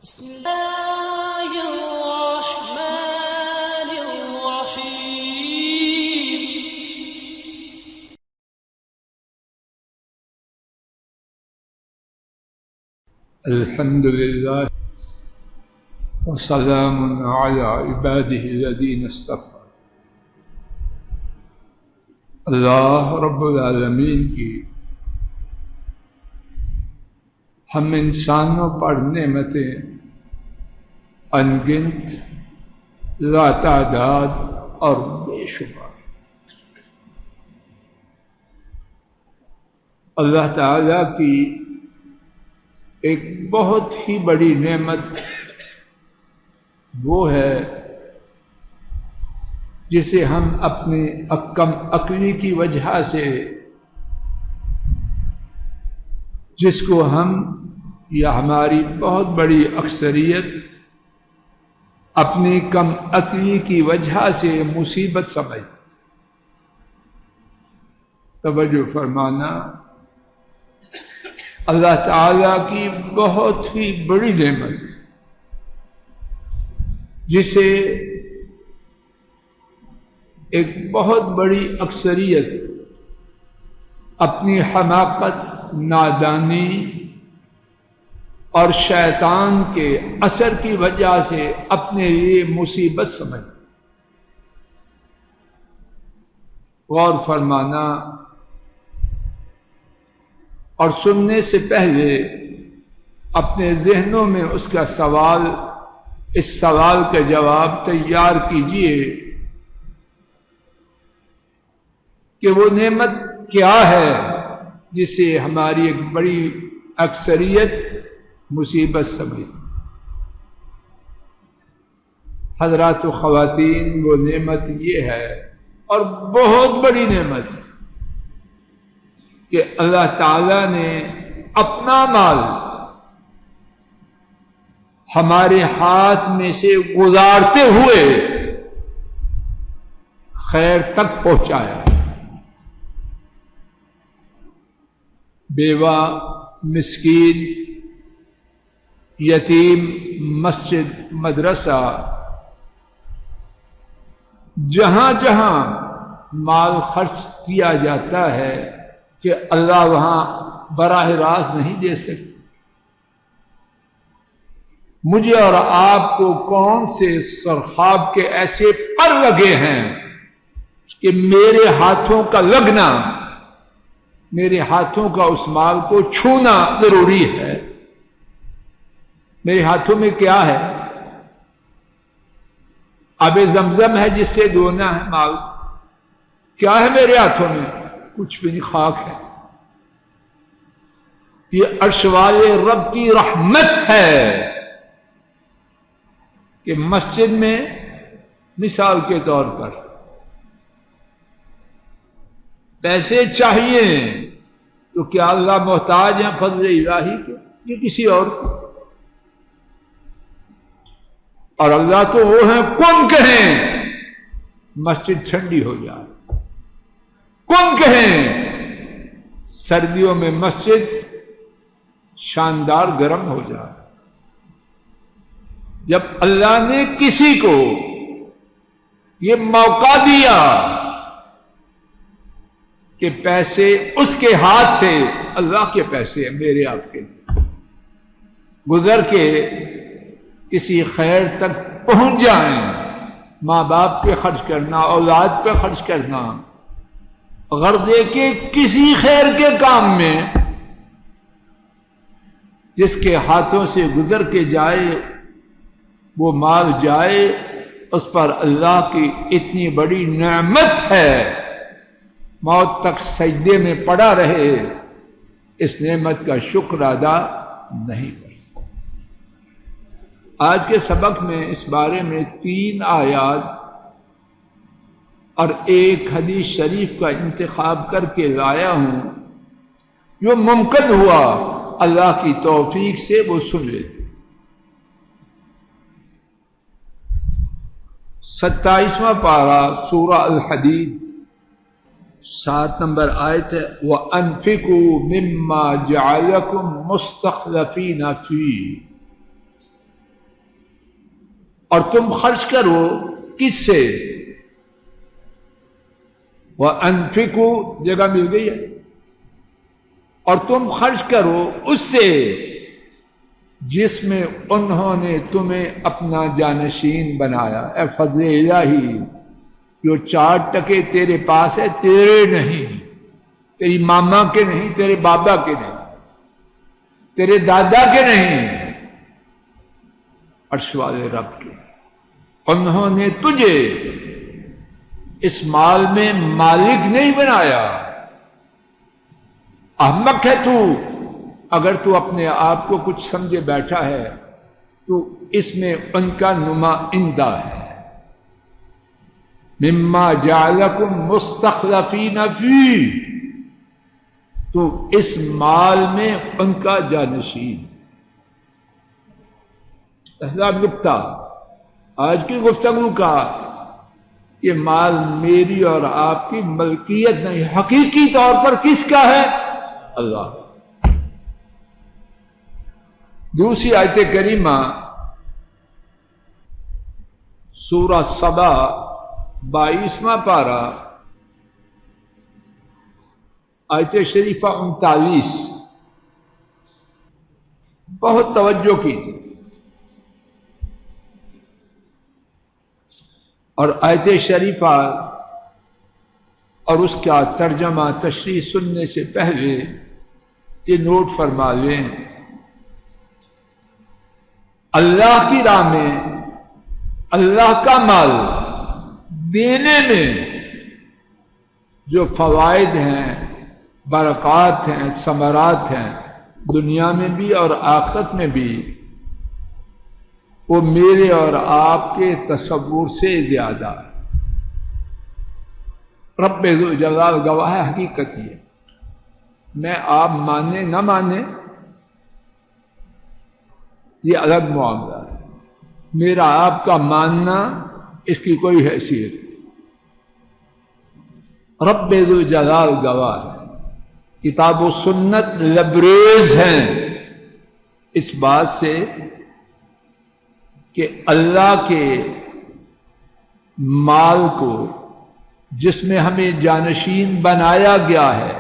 بسم الله الرحمن الرحيم. الحمد لله وسلام على عباده الذين اصطفى. اللہ رب العالمین کی ہم انسانوں پر نعمتیں انگنت لاتعداد اور بے شمار. اللہ تعالی کی ایک بہت ہی بڑی نعمت وہ ہے جسے ہم اپنے کم عقلی کی وجہ سے، جس کو ہم یا ہماری بہت بڑی اکثریت اپنی کم عقلی کی وجہ سے مصیبت سمجھ. توجہ فرمانا، اللہ تعالی کی بہت ہی بڑی نعمت جسے ایک بہت بڑی اکثریت اپنی حماقت، نادانی اور شیطان کے اثر کی وجہ سے اپنے لیے مصیبت سمجھ. غور فرمانا اور سننے سے پہلے اپنے ذہنوں میں اس کا سوال، اس سوال کا جواب تیار کیجئے کہ وہ نعمت کیا ہے جسے ہماری ایک بڑی اکثریت مصیبت سمجھے. حضرات و خواتین، وہ نعمت یہ ہے اور بہت بڑی نعمت کہ اللہ تعالی نے اپنا مال ہمارے ہاتھ میں سے گزارتے ہوئے خیر تک پہنچایا. بیوہ، مسکین، یتیم، مسجد، مدرسہ، جہاں جہاں مال خرچ کیا جاتا ہے کہ اللہ وہاں براہ راست نہیں دے سکتے. مجھے اور آپ کو کون سے سرخاب کے ایسے پر لگے ہیں کہ میرے ہاتھوں کا لگنا، میرے ہاتھوں کا اس مال کو چھونا ضروری ہے. میرے ہاتھوں میں کیا ہے؟ آب زمزم ہے جس سے دھونا ہے مال. کیا ہے میرے ہاتھوں میں؟ کچھ بھی نہیں، خاک ہے. یہ عرش والے رب کی رحمت ہے کہ مسجد میں مثال کے طور پر پیسے چاہیے تو کیا اللہ محتاج ہیں فضل الہی کے یہ کسی اور کو؟ اور اللہ تو وہ ہیں کن کہیں مسجد ٹھنڈی ہو جائے، کن کہیں سردیوں میں مسجد شاندار گرم ہو جائے. جب اللہ نے کسی کو یہ موقع دیا کہ پیسے اس کے ہاتھ سے، اللہ کے پیسے ہیں میرے آپ کے، گزر کے کسی خیر تک پہنچ جائیں، ماں باپ پہ خرچ کرنا، اولاد پہ خرچ کرنا، غرضے کے کسی خیر کے کام میں جس کے ہاتھوں سے گزر کے جائے، وہ مال جائے، اس پر اللہ کی اتنی بڑی نعمت ہے، موت تک سجدے میں پڑا رہے اس نعمت کا شکر ادا نہیں کر. آج کے سبق میں اس بارے میں 3 آیات اور ایک حدیث شریف کا انتخاب کر کے لایا ہوں. جو ممکن ہوا اللہ کی توفیق سے وہ سن لیتے. 27واں پارہ سورہ الحدید 7 نمبر آیت ہے، وَأَنفِقُوا مِمَّا جَعَلَكُمْ مُسْتَخْلَفِينَ فِيهِ. اور تم خرچ کرو کس سے؟ وَأَنفِقُوا جگہ مل گئی ہے، اور تم خرچ کرو اس سے جس میں انہوں نے تمہیں اپنا جانشین بنایا۔ اے فضل الہی، جو 4 ٹکے تیرے پاس ہے تیرے نہیں، تیری ماما کے نہیں، تیرے بابا کے نہیں، تیرے دادا کے نہیں، عرش والے رب کے۔ انہوں نے تجھے اس مال میں مالک نہیں بنایا۔ احمق ہے تو اگر تو اپنے آپ کو کچھ سمجھے بیٹھا ہے تو اس میں ان کا نمائندہ ہے۔ مما جعلکم مستخلفین فیہ، تو اس مال میں ان کا جانشین۔ پہلا نکتہ آج کی گفتگو کا، یہ مال میری اور آپ کی ملکیت نہیں، حقیقی طور پر کس کا ہے؟ اللہ۔ دوسری آیت کریمہ سورہ سبا 22واں پارہ آیت شریفہ 39، بہت توجہ کی اور آیت شریفہ اور اس کا ترجمہ تشریح سننے سے پہلے یہ نوٹ فرما لیں، اللہ کی راہ میں اللہ کا مال دینے میں جو فوائد ہیں، برکات ہیں، ثمرات ہیں، دنیا میں بھی اور آخرت میں بھی، وہ میرے اور آپ کے تصور سے زیادہ ہے۔ رب ذوالجلال گواہ ہے، حقیقت یہ، میں آپ مانے نہ مانے یہ الگ معاملہ ہے، میرا آپ کا ماننا اس کی کوئی حیثیت نہیں۔ رب ذوالجلال گواہ ہے، کتاب و سنت لبریز ہیں اس بات سے کہ اللہ کے مال کو جس میں ہمیں جانشین بنایا گیا ہے،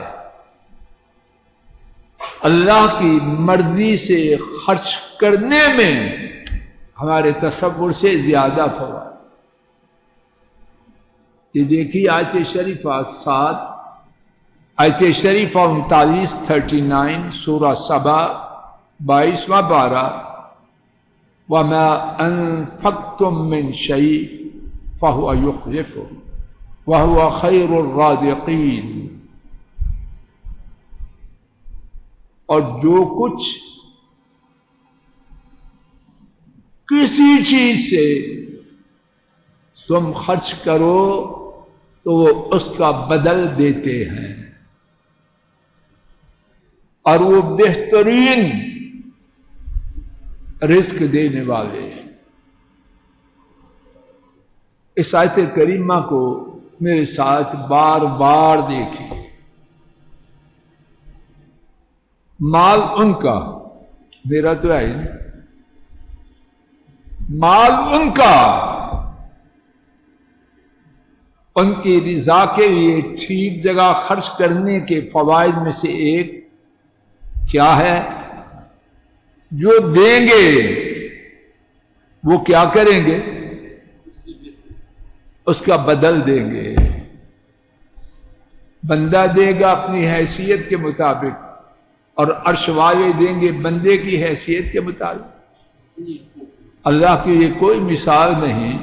اللہ کی مرضی سے خرچ کرنے میں ہمارے تصور سے زیادہ فوائد۔ یہ دیکھیے آیت شریفہ 7، آیت شریفہ 39 سورہ سبا 22واں پارہ، وَمَا أَنفَقْتُم مِّن شَيْءٍ فَهُوَ يُخْلِفُهُ وَهُوَ خَيْرُ الرَّازِقِينَ۔ اور جو کچھ کسی چیز سے تم خرچ کرو تو وہ اس کا بدل دیتے ہیں، اور وہ بہترین رزق دینے والے ہیں۔ اس آیت کریمہ کو میرے ساتھ بار بار دیکھیں۔ مال ان کا، میرا تو ہے نہیں، مال ان کا، ان کی رضا کے لیے ٹھیک جگہ خرچ کرنے کے فوائد میں سے ایک کیا ہے؟ جو دیں گے وہ کیا کریں گے؟ اس کا بدل دیں گے۔ بندہ دے گا اپنی حیثیت کے مطابق، اور عرش والے دیں گے بندے کی حیثیت کے مطابق۔ اللہ کی یہ کوئی مثال نہیں۔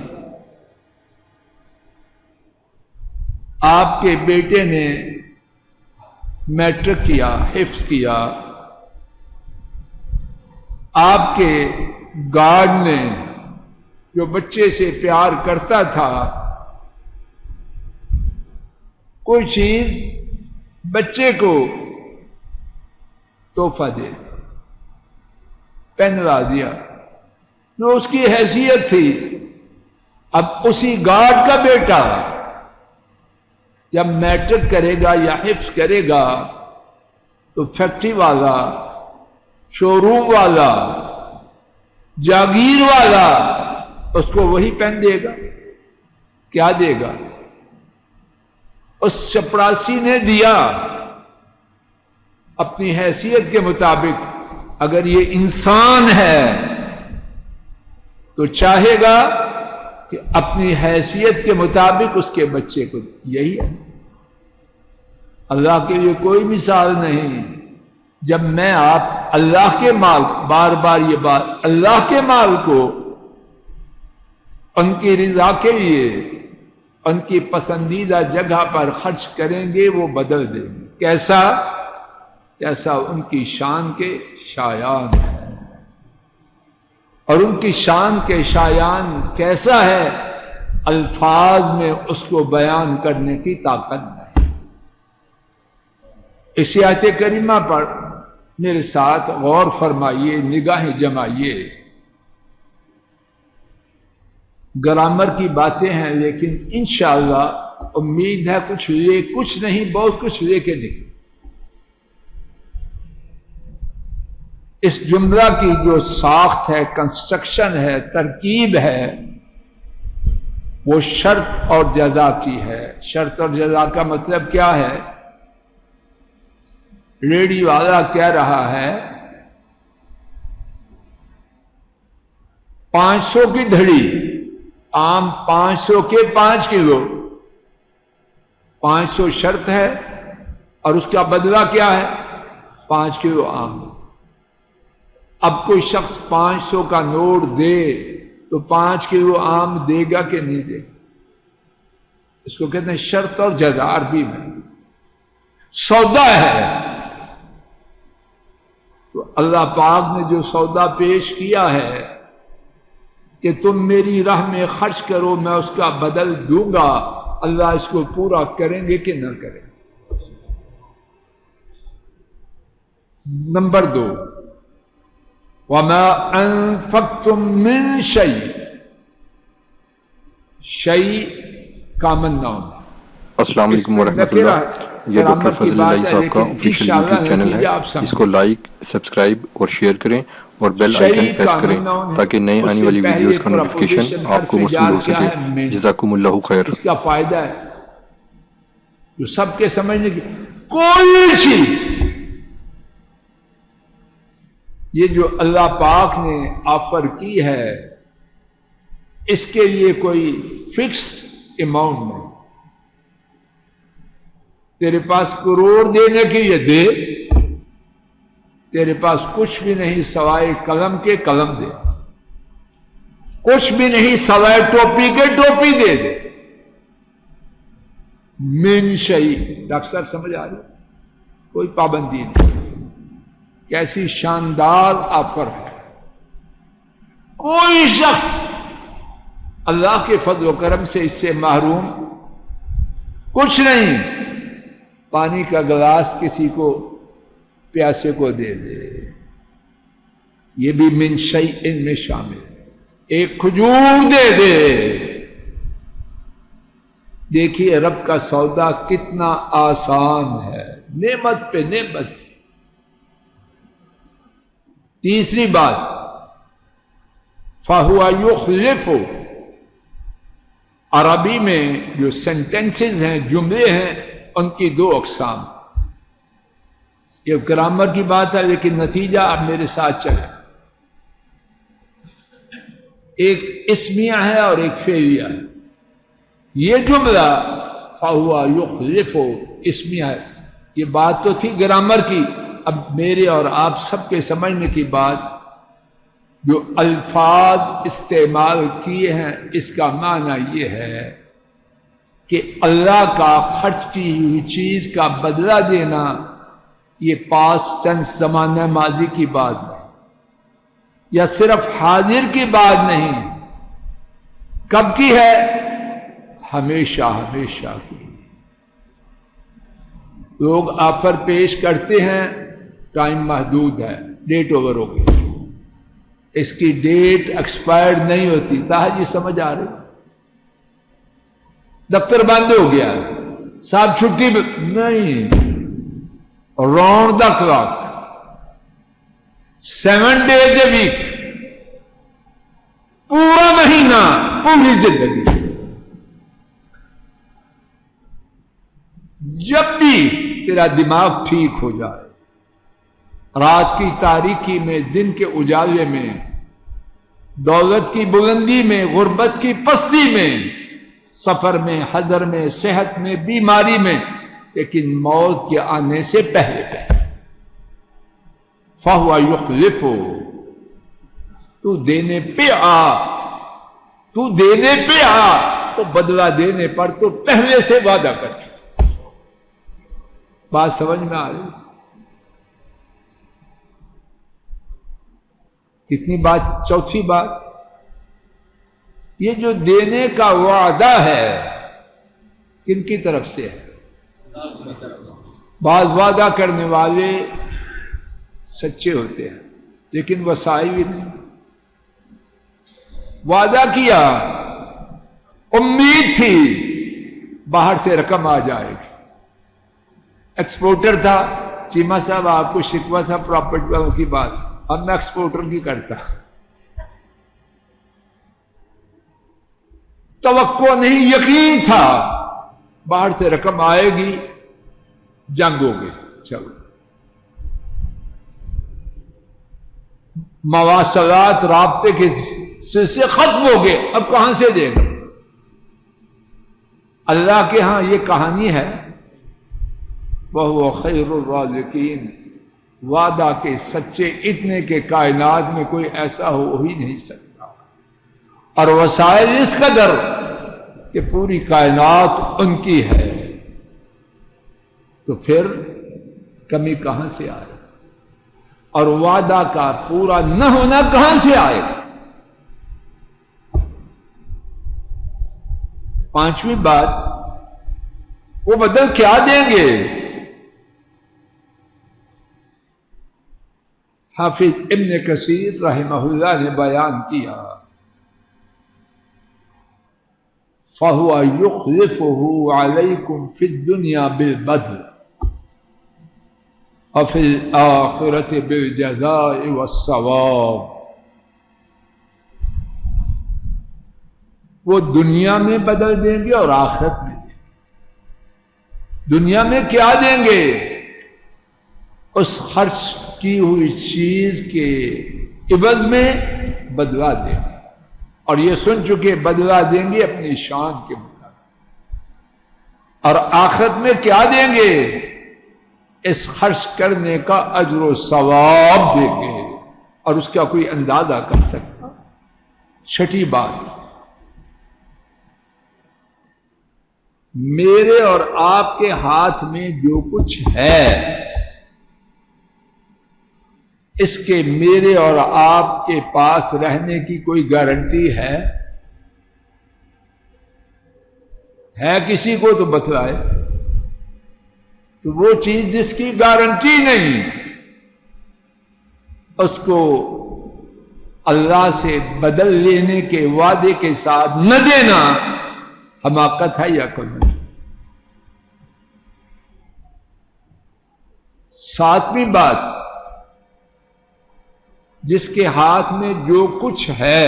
آپ کے بیٹے نے میٹرک کیا، حفظ کیا، آپ کے گارڈ نے جو بچے سے پیار کرتا تھا، کوئی چیز بچے کو تحفہ دے، پین لا دیا، جو اس کی حیثیت تھی۔ اب اسی گارڈ کا بیٹا جب میٹرک کرے گا یا حفظ کرے گا تو فیکٹری والا، شو روم والا، جاگیر والا اس کو وہی پہن دے گا؟ کیا دے گا؟ اس چپڑاسی نے دیا اپنی حیثیت کے مطابق. اگر یہ انسان ہے تو چاہے گا کہ اپنی حیثیت کے مطابق اس کے بچے کو. یہی ہے. اللہ کے لیے کوئی مثال نہیں. جب میں آپ اللہ کے مال، بار بار یہ بات، اللہ کے مال کو ان کی رضا کے لیے ان کی پسندیدہ جگہ پر خرچ کریں گے، وہ بدل دیں گے. کیسا؟ کیسا ان کی شان کے شایان ہے. اور ان کی شان کے شایان کیسا ہے؟ الفاظ میں اس کو بیان کرنے کی طاقت نہیں. اس آیت کریمہ پر میرے ساتھ غور فرمائیے، نگاہیں جمائیے. گرامر کی باتیں ہیں لیکن انشاءاللہ امید ہے کچھ نہیں، بہت کچھ لے کے نکلے. اس جملہ کی جو ساخت ہے، کنسٹرکشن ہے، ترکیب ہے، وہ شرط اور جزا کی ہے. شرط اور جزا کا مطلب کیا ہے؟ ریڈی والا کہہ رہا ہے 500 کی دھڑی، آم 500 کے 5 کلو. 500 شرط ہے اور اس کا بدلہ کیا ہے؟ 5 کلو آم. اب کوئی شخص 500 کا نوٹ دے تو 5 کلو آم دے گا کہ نہیں دے گا؟ اس کو کہتے ہیں شرط اور جزا. عربی میں سودا ہے. تو اللہ پاک نے جو سودا پیش کیا ہے کہ تم میری راہ میں خرچ کرو، میں اس کا بدل دوں گا، اللہ اس کو پورا کریں گے کہ نہ کریں؟ نمبر 2، وَمَا أَنفَقْتُم مِّن شَيْءٍ. شَيْء کامن نام. السلام علیکم ورحمۃ اللہ. یہ ڈاکٹر فضل اللہ صاحب کا آفیشیل یوٹیوب چینل ہے. اس کو لائک، سبسکرائب اور شیئر کریں اور بیل آئیکن پریس کریں تاکہ نئی آنے والی ویڈیوز کا نوٹیفیکیشن آپ کو موصول ہو سکے. جزاکم اللہ خیر. اس کا فائدہ ہے جو سب کے سمجھنے کی کوئی چیز، یہ جو اللہ پاک نے آفر کی ہے اس کے لیے کوئی فکس اماؤنٹ نہیں. تیرے پاس کروڑ دینے کے لیے دے، تیرے پاس کچھ بھی نہیں سوائے قلم کے قلم دے، کچھ بھی نہیں سوائے ٹوپی کے ٹوپی دے دے. من شیء. ڈاکٹر صاحب سمجھ آ رہی؟ کوئی پابندی نہیں. کیسی شاندار آفر ہے. کوئی شخص اللہ کے فضل و کرم سے اس سے محروم کچھ نہیں. پانی کا گلاس کسی کو پیاسے کو دے دے، یہ بھی من شیء میں شامل ہے. ایک کھجور دے دے. دیکھیے رب کا سودا کتنا آسان ہے، نعمت پہ نعمت. تیسری بات، فَهُوَ يُخْلِفُ. عربی میں جو سینٹینسز ہیں، جملے ہیں، ان کی 2 اقسام. یہ گرامر کی بات ہے لیکن نتیجہ آپ میرے ساتھ چلیں. ایک اسمیہ ہے اور ایک فعلیہ ہے. یہ جملہ فَهُوَ يُخْلِفُ اسمیہ ہے. یہ بات تو تھی گرامر کی. اب میرے اور آپ سب کے سمجھنے کی بات، جو الفاظ استعمال کیے ہیں اس کا معنی یہ ہے کہ اللہ کا خرچ کی ہوئی چیز کا بدلہ دینا یہ پاسٹ ٹینس زمانہ ماضی کی بات نہیں، یا صرف حاضر کی بات نہیں. کب کی ہے؟ ہمیشہ ہمیشہ کی. لوگ آفر پیش کرتے ہیں، ٹائم محدود ہے، ڈیٹ اوور ہو گئی، اس کی ڈیٹ ایکسپائرڈ نہیں ہوتی. تاجی سمجھ آ رہی؟ دفتر بند ہو گیا، صاحب چھٹی نہیں، round the clock 7 days a week. پورا مہینہ، پوری زندگی، جب بھی تیرا دماغ ٹھیک ہو جائے، رات کی تاریکی میں، دن کے اجالے میں، دولت کی بلندی میں، غربت کی پستی میں، سفر میں، حضر میں، صحت میں، بیماری میں، لیکن موت کے آنے سے پہلے فَهُوَ يُخْلِفُ، تو دینے پہ آ، تو دینے پہ آ، تو بدلہ دینے پر تو پہلے سے وعدہ کر۔ بات سمجھ میں آ رہی؟ کتنی بات؟ چوتھی بات، یہ جو دینے کا وعدہ ہے کن کی طرف سے ہے؟ بعض وعدہ کرنے والے سچے ہوتے ہیں لیکن وسائل بھی نہیں۔ وعدہ کیا، امید تھی باہر سے رقم آ جائے گی، ایکسپورٹر تھا، چیمہ صاحب آپ کو شکوہ تھا پراپرٹی والوں کی بات، اب میں ایکسپورٹر کی کرتا، توقع نہیں، یقین تھا باہر سے رقم آئے گی، جنگ ہو گئی، چلو مواصلات، رابطے کے سلسلے ختم ہو گئے، اب کہاں سے دے گا؟ اللہ کے ہاں یہ کہانی ہے، وَهُوَ خَيْرُ الرَّازِقِينَ، وعدہ کے سچے اتنے کہ کائنات میں کوئی ایسا ہو ہی نہیں سکتا، اور وسائل اس قدر کہ پوری کائنات ان کی ہے، تو پھر کمی کہاں سے آئے؟ اور وعدہ کا پورا نہ ہونا کہاں سے آئے؟ پانچویں بات، وہ بدل کیا دیں گے؟ حافظ ابن کثیر رحمہ اللہ نے بیان کیا، فَهُوَ يُخْلِفُهُ عَلَيْكُمْ فِي الدُّنْيَا بِالْبَذْلِ وَفِي الْآخِرَةِ بِالْجَزَاءِ وَالثَّوَابِ، وہ دنیا میں بدل دیں گے اور آخرت میں دیں گے۔ دنیا میں کیا دیں گے؟ اس خرچ کی ہوئی چیز کے عوض میں بدلہ دیں گے، اور یہ سن چکے بدلہ دیں گے اپنی شان کے مطابق، اور آخرت میں کیا دیں گے؟ اس خرچ کرنے کا اجر و ثواب دیں گے، اور اس کا کوئی اندازہ کر سکتا؟ چھٹی بات، میرے اور آپ کے ہاتھ میں جو کچھ ہے، اس کے میرے اور آپ کے پاس رہنے کی کوئی گارنٹی ہے؟ کسی کو تو بتلائے۔ تو وہ چیز جس کی گارنٹی نہیں، اس کو اللہ سے بدل لینے کے وعدے کے ساتھ نہ دینا حماقت ہے یا کوئی نہیں؟ ساتویں بات، جس کے ہاتھ میں جو کچھ ہے،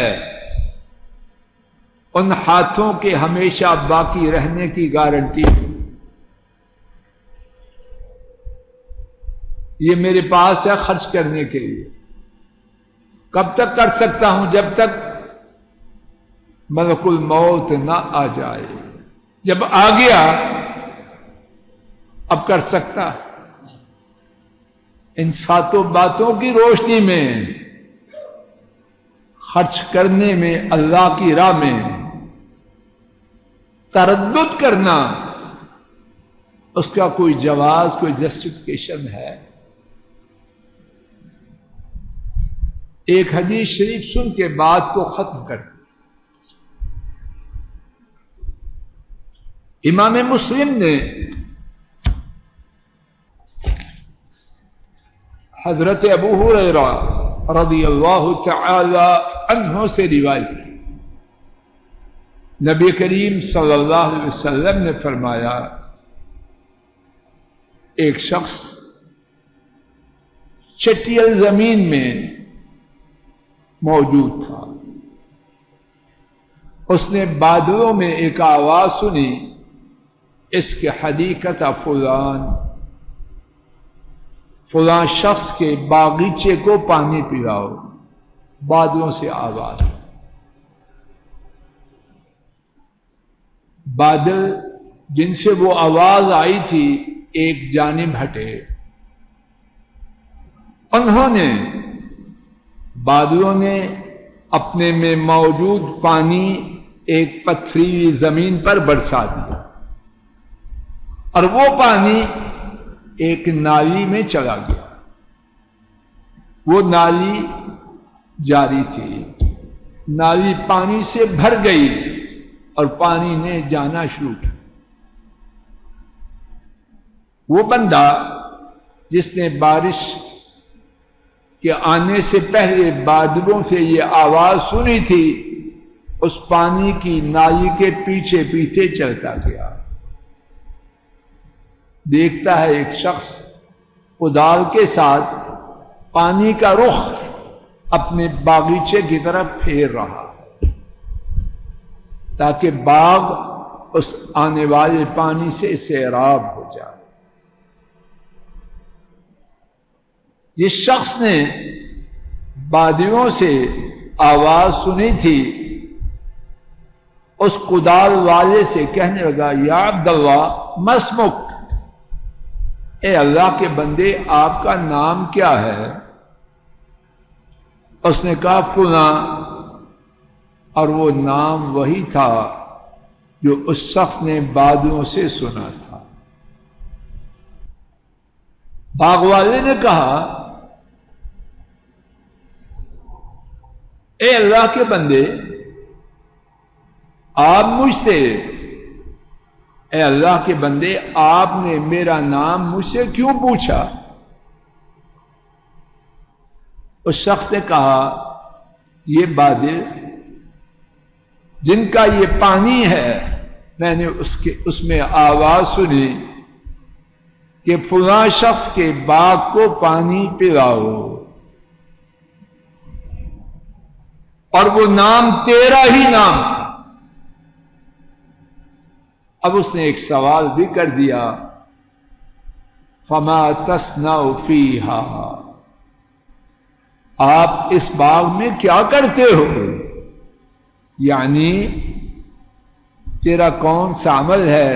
ان ہاتھوں کے ہمیشہ باقی رہنے کی گارنٹی، یہ میرے پاس ہے خرچ کرنے کے لیے، کب تک کر سکتا ہوں؟ جب تک ملک الموت نہ آ جائے۔ جب آ گیا اب کر سکتا؟ ان ساتوں باتوں کی روشنی میں خرچ کرنے میں، اللہ کی راہ میں تردد کرنا، اس کا کوئی جواز، کوئی جسٹیفیکیشن ہے؟ ایک حدیث شریف سن کے بات کو ختم کر، امام مسلم نے حضرت ابو ہریرہ رضی اللہ تعالی عنہ سے روایت کی، نبی کریم صلی اللہ علیہ وسلم نے فرمایا، ایک شخص چٹیل زمین میں موجود تھا، اس نے بادلوں میں ایک آواز سنی، اس کے حدیقت فلاں شخص کے باغیچے کو پانی پلاؤ۔ بادلوں سے آواز، بادل جن سے وہ آواز آئی تھی ایک جانب ہٹے، بادلوں نے اپنے میں موجود پانی ایک پتھریلی زمین پر برسا دیا، اور وہ پانی ایک نالی میں چلا گیا۔ وہ نالی جاری تھی، نالی پانی سے بھر گئی اور پانی نے جانا شروع کیا۔ وہ بندہ جس نے بارش کے آنے سے پہلے بادلوں سے یہ آواز سنی تھی، اس پانی کی نالی کے پیچھے پیچھے چلتا گیا، دیکھتا ہے ایک شخص کدال کے ساتھ پانی کا رخ اپنے باغیچے کی طرف پھیر رہا تاکہ باغ اس آنے والے پانی سے سیراب ہو جائے۔ جس شخص نے بادلوں سے آواز سنی تھی، اس کدال والے سے کہنے لگا، یا عبداللہ ما اسمک، اے اللہ کے بندے آپ کا نام کیا ہے؟ اس نے کہا فلاں، اور وہ نام وہی تھا جو اس شخص نے بادلوں سے سنا تھا۔ باغ والے نے کہا، اے اللہ کے بندے آپ مجھ سے، اے اللہ کے بندے آپ نے میرا نام مجھ سے کیوں پوچھا؟ اس شخص نے کہا، یہ بادل جن کا یہ پانی ہے، میں نے اس میں آواز سنی کہ فلاں شخص کے باغ کو پانی پلاؤ، اور وہ نام تیرا ہی نام تھا۔ اب اس نے ایک سوال بھی کر دیا، فما تصنع فیہا، آپ اس باغ میں کیا کرتے ہو؟ یعنی تیرا کون سا عمل ہے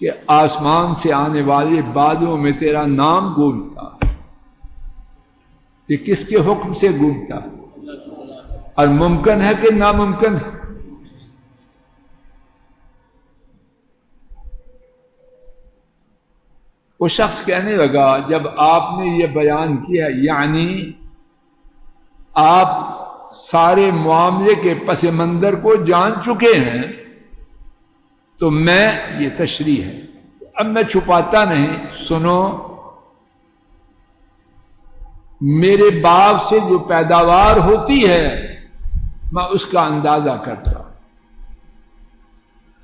کہ آسمان سے آنے والے بادلوں میں تیرا نام گونجتا؟ یہ کس کے حکم سے گونجتا؟ اور ممکن ہے کہ ناممکن ہے؟ وہ شخص کہنے لگا، جب آپ نے یہ بیان کیا یعنی آپ سارے معاملے کے پس منظر کو جان چکے ہیں، تو میں یہ تشریح ہے، اب میں چھپاتا نہیں، سنو، میرے باغ سے جو پیداوار ہوتی ہے میں اس کا اندازہ کرتا ہوں،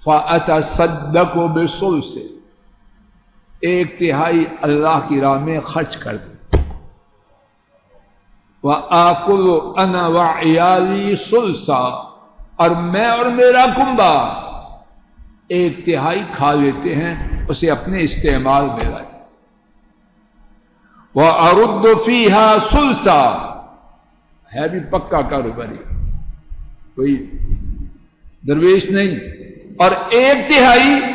فَأَتَصَدَّقُ بِالثُّلُثِ، 1/3 اللہ کی راہ میں خرچ کر دیں، وَآكُلُ أَنَا وَعِيَالِي ثُلُثًا، اور میں اور میرا کنبہ 1/3 کھا لیتے ہیں، اسے اپنے استعمال میں لائیں، وَأَرُدُّ فِيهَا ثُلُثًا، ہے بھی پکا کاروباری، کوئی درویش نہیں، اور 1/3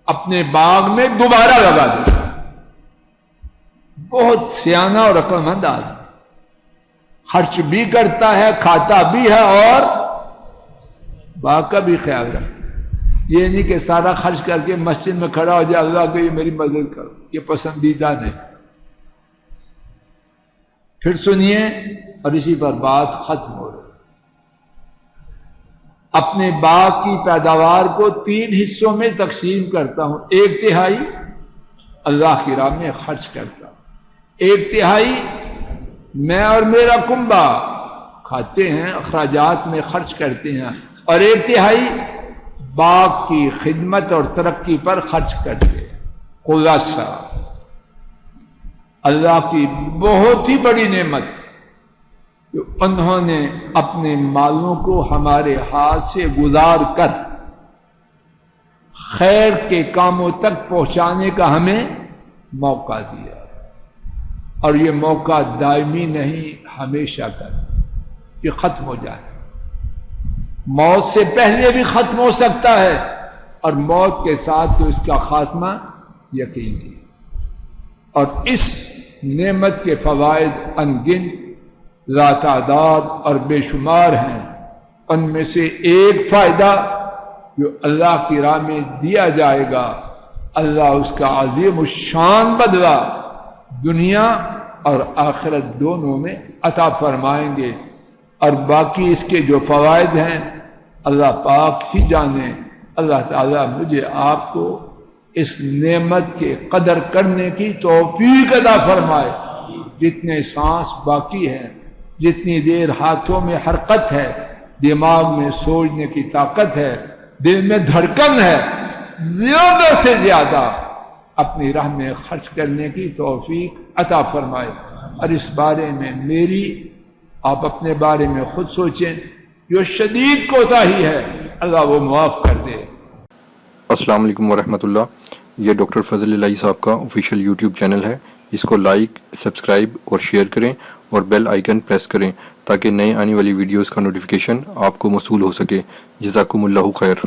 اپنے باغ میں دوبارہ لگا دے۔ بہت سیانہ اور عقل مند آدمی، خرچ بھی کرتا ہے، کھاتا بھی ہے، اور باغ کا بھی خیال رکھتا ہے۔ یہ نہیں کہ سارا خرچ کر کے مسجد میں کھڑا ہو جائے، اللہ کو یہ میری مدد کرو، یہ پسندیدہ نہیں۔ پھر سنیے، اور اسی پر بات ختم ہو رہی۔ اپنے باغ کی پیداوار کو 3 حصوں میں تقسیم کرتا ہوں، 1/3 اللہ کی راہ میں خرچ کرتا ہوں، 1/3 میں اور میرا کنبہ کھاتے ہیں، اخراجات میں خرچ کرتے ہیں، اور 1/3 باغ کی خدمت اور ترقی پر خرچ کرتے ہیں۔ خلاصہ، اللہ کی بہت ہی بڑی نعمت کہ انہوں نے اپنے مالوں کو ہمارے ہاتھ سے گزار کر خیر کے کاموں تک پہنچانے کا ہمیں موقع دیا، اور یہ موقع دائمی نہیں، ہمیشہ کا، یہ ختم ہو جائے، موت سے پہلے بھی ختم ہو سکتا ہے، اور موت کے ساتھ تو اس کا خاتمہ یقینی۔ اور اس نعمت کے فوائد انگن، لا تعداد اور بے شمار ہیں۔ ان میں سے ایک فائدہ جو اللہ کی راہ میں دیا جائے گا، اللہ اس کا عظیم الشان بدلہ دنیا اور آخرت دونوں میں عطا فرمائیں گے، اور باقی اس کے جو فوائد ہیں اللہ پاک ہی جانے۔ اللہ تعالیٰ مجھے آپ کو اس نعمت کے قدر کرنے کی توفیق عطا فرمائے۔ جتنے سانس باقی ہیں، جتنی دیر ہاتھوں میں حرکت ہے، دماغ میں سوچنے کی طاقت ہے، دل میں دھڑکن ہے، زیادہ سے زیادہ اپنی راہ میں خرچ کرنے کی توفیق عطا فرمائے۔ اور اس بارے میں میری، آپ اپنے بارے میں خود سوچیں، جو شدید کوتاہی ہے اللہ وہ معاف کر دے۔ السلام علیکم ورحمۃ اللہ۔ یہ ڈاکٹر فضل الہی صاحب کا آفیشیل یوٹیوب چینل ہے، اس کو لائک، سبسکرائب اور شیئر کریں اور بیل آئیکن پریس کریں تاکہ نئے آنے والی ویڈیوز کا نوٹیفیکیشن آپ کو موصول ہو سکے۔ جزاکم اللہ خیر۔